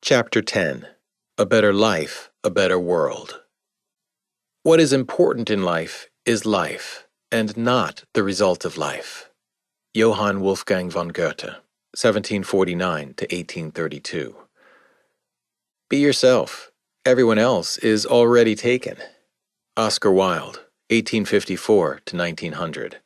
Chapter 10. A Better Life, a Better World. What is important in life is life, and not the result of life. Johann Wolfgang von Goethe, 1749 to 1832. Be yourself. Everyone else is already taken. Oscar Wilde, 1854 to 1900.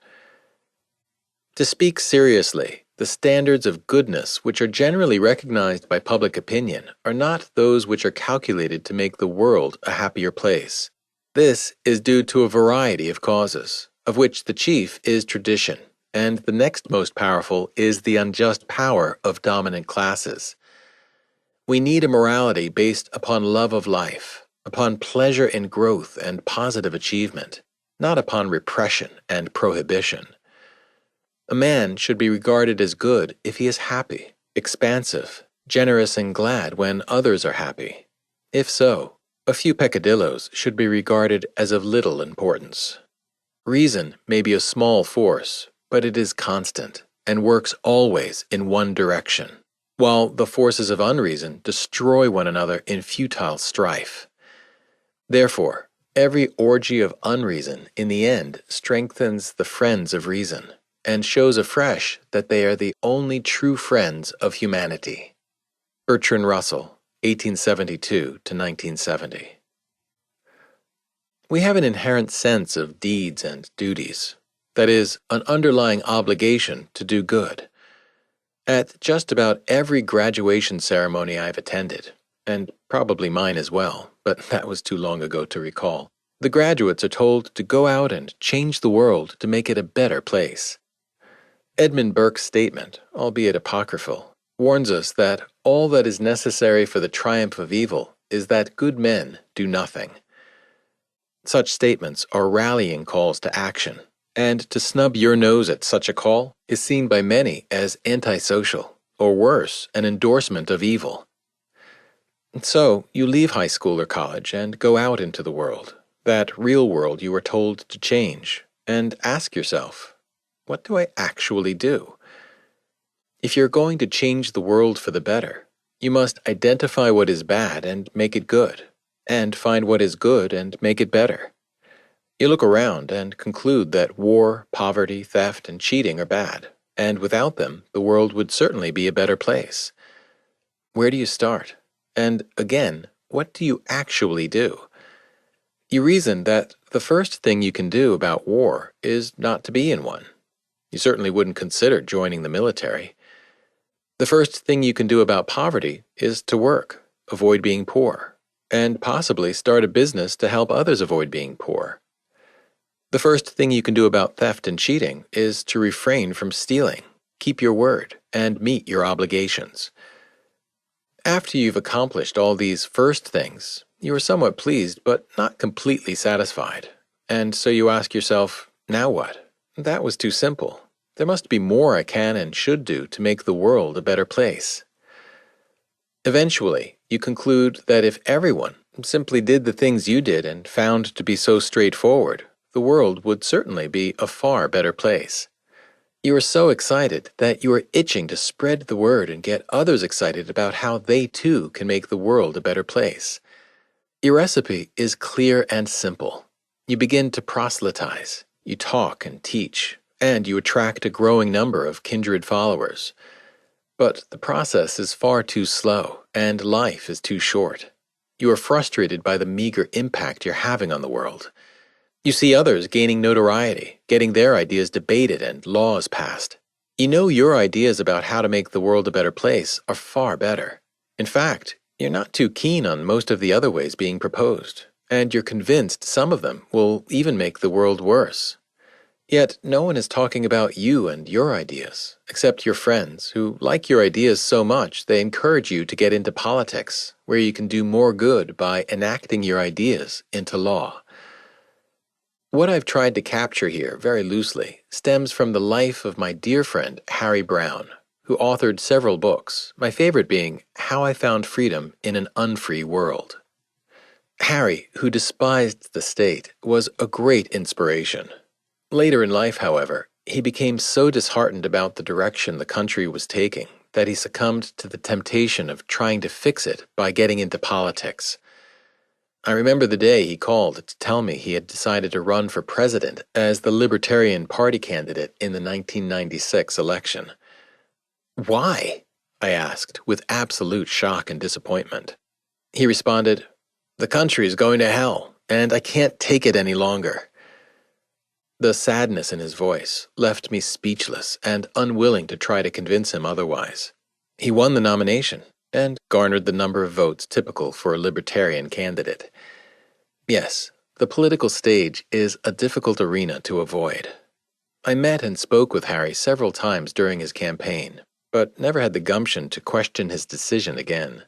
To speak seriously, the standards of goodness which are generally recognized by public opinion are not those which are calculated to make the world a happier place. This is due to a variety of causes, of which the chief is tradition, and the next most powerful is the unjust power of dominant classes. We need a morality based upon love of life, upon pleasure in growth and positive achievement, not upon repression and prohibition. A man should be regarded as good if he is happy, expansive, generous and glad when others are happy. If so, a few peccadillos should be regarded as of little importance. Reason may be a small force, but it is constant and works always in one direction, while the forces of unreason destroy one another in futile strife. Therefore, every orgy of unreason in the end strengthens the friends of reason, and shows afresh that they are the only true friends of humanity. Bertrand Russell, 1872 to 1970. We have an inherent sense of deeds and duties, that is, an underlying obligation to do good. At just about every graduation ceremony I've attended, and probably mine as well, but that was too long ago to recall, the graduates are told to go out and change the world to make it a better place. Edmund Burke's statement, albeit apocryphal, warns us that all that is necessary for the triumph of evil is that good men do nothing. Such statements are rallying calls to action, and to snub your nose at such a call is seen by many as antisocial, or worse, an endorsement of evil. So, you leave high school or college and go out into the world, that real world you were told to change, and ask yourself, what do I actually do? If you're going to change the world for the better, you must identify what is bad and make it good, and find what is good and make it better. You look around and conclude that war, poverty, theft, and cheating are bad, and without them, the world would certainly be a better place. Where do you start? And again, what do you actually do? You reason that the first thing you can do about war is not to be in one. You certainly wouldn't consider joining the military. The first thing you can do about poverty is to work, avoid being poor, and possibly start a business to help others avoid being poor. The first thing you can do about theft and cheating is to refrain from stealing, keep your word, and meet your obligations. After you've accomplished all these first things, you are somewhat pleased but not completely satisfied, and so you ask yourself, now what? That was too simple. There must be more I can and should do to make the world a better place. Eventually, you conclude that if everyone simply did the things you did and found to be so straightforward, the world would certainly be a far better place. You are so excited that you are itching to spread the word and get others excited about how they too can make the world a better place. Your recipe is clear and simple. You begin to proselytize. You talk and teach, and you attract a growing number of kindred followers. But the process is far too slow, and life is too short. You are frustrated by the meager impact you're having on the world. You see others gaining notoriety, getting their ideas debated and laws passed. You know your ideas about how to make the world a better place are far better. In fact, you're not too keen on most of the other ways being proposed, and you're convinced some of them will even make the world worse. Yet no one is talking about you and your ideas, except your friends who like your ideas so much they encourage you to get into politics, where you can do more good by enacting your ideas into law. What I've tried to capture here, very loosely, stems from the life of my dear friend Harry Browne, who authored several books, my favorite being How I Found Freedom in an Unfree World. Harry, who despised the state, was a great inspiration. Later in life, however, he became so disheartened about the direction the country was taking that he succumbed to the temptation of trying to fix it by getting into politics. I remember the day he called to tell me he had decided to run for president as the Libertarian Party candidate in the 1996 election. "Why?" I asked, with absolute shock and disappointment. He responded, "The country is going to hell, and I can't take it any longer." The sadness in his voice left me speechless and unwilling to try to convince him otherwise. He won the nomination and garnered the number of votes typical for a libertarian candidate. Yes, the political stage is a difficult arena to avoid. I met and spoke with Harry several times during his campaign, but never had the gumption to question his decision again.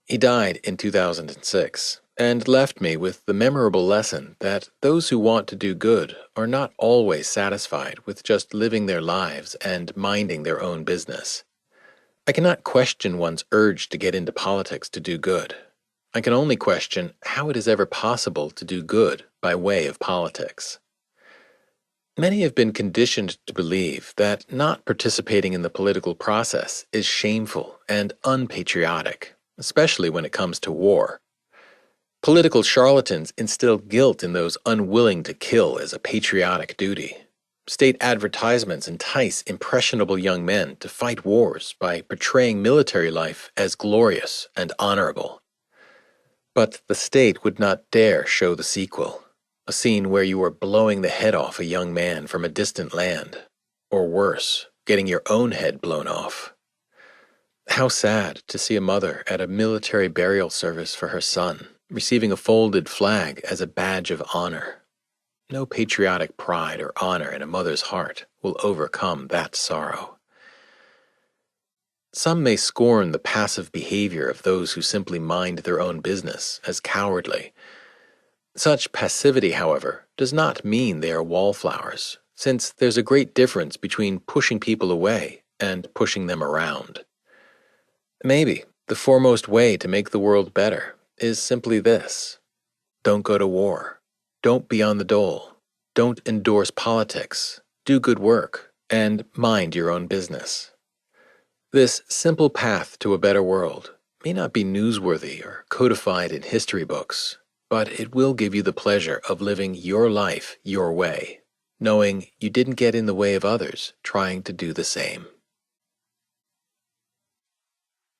He died in 2006. And left me with the memorable lesson that those who want to do good are not always satisfied with just living their lives and minding their own business. I cannot question one's urge to get into politics to do good. I can only question how it is ever possible to do good by way of politics. Many have been conditioned to believe that not participating in the political process is shameful and unpatriotic, especially when it comes to war. Political charlatans instill guilt in those unwilling to kill as a patriotic duty. State advertisements entice impressionable young men to fight wars by portraying military life as glorious and honorable. But the state would not dare show the sequel, a scene where you are blowing the head off a young man from a distant land, or worse, getting your own head blown off. How sad to see a mother at a military burial service for her son, receiving a folded flag as a badge of honor. No patriotic pride or honor in a mother's heart will overcome that sorrow. Some may scorn the passive behavior of those who simply mind their own business as cowardly. Such passivity, however, does not mean they are wallflowers, since there's a great difference between pushing people away and pushing them around. Maybe the foremost way to make the world better is simply this: don't go to war, don't be on the dole, don't endorse politics, do good work, and mind your own business. This simple path to a better world may not be newsworthy or codified in history books, but it will give you the pleasure of living your life your way, knowing you didn't get in the way of others trying to do the same.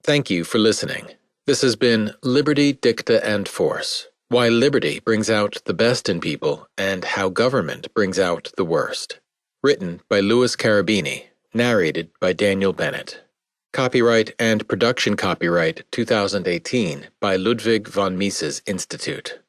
Thank you for listening. This has been Liberty, Dicta, and Force: Why Liberty Brings Out the Best in People and How Government Brings Out the Worst. Written by Louis Carabini. Narrated by Daniel Bennett. Copyright and production copyright 2018 by Ludwig von Mises Institute.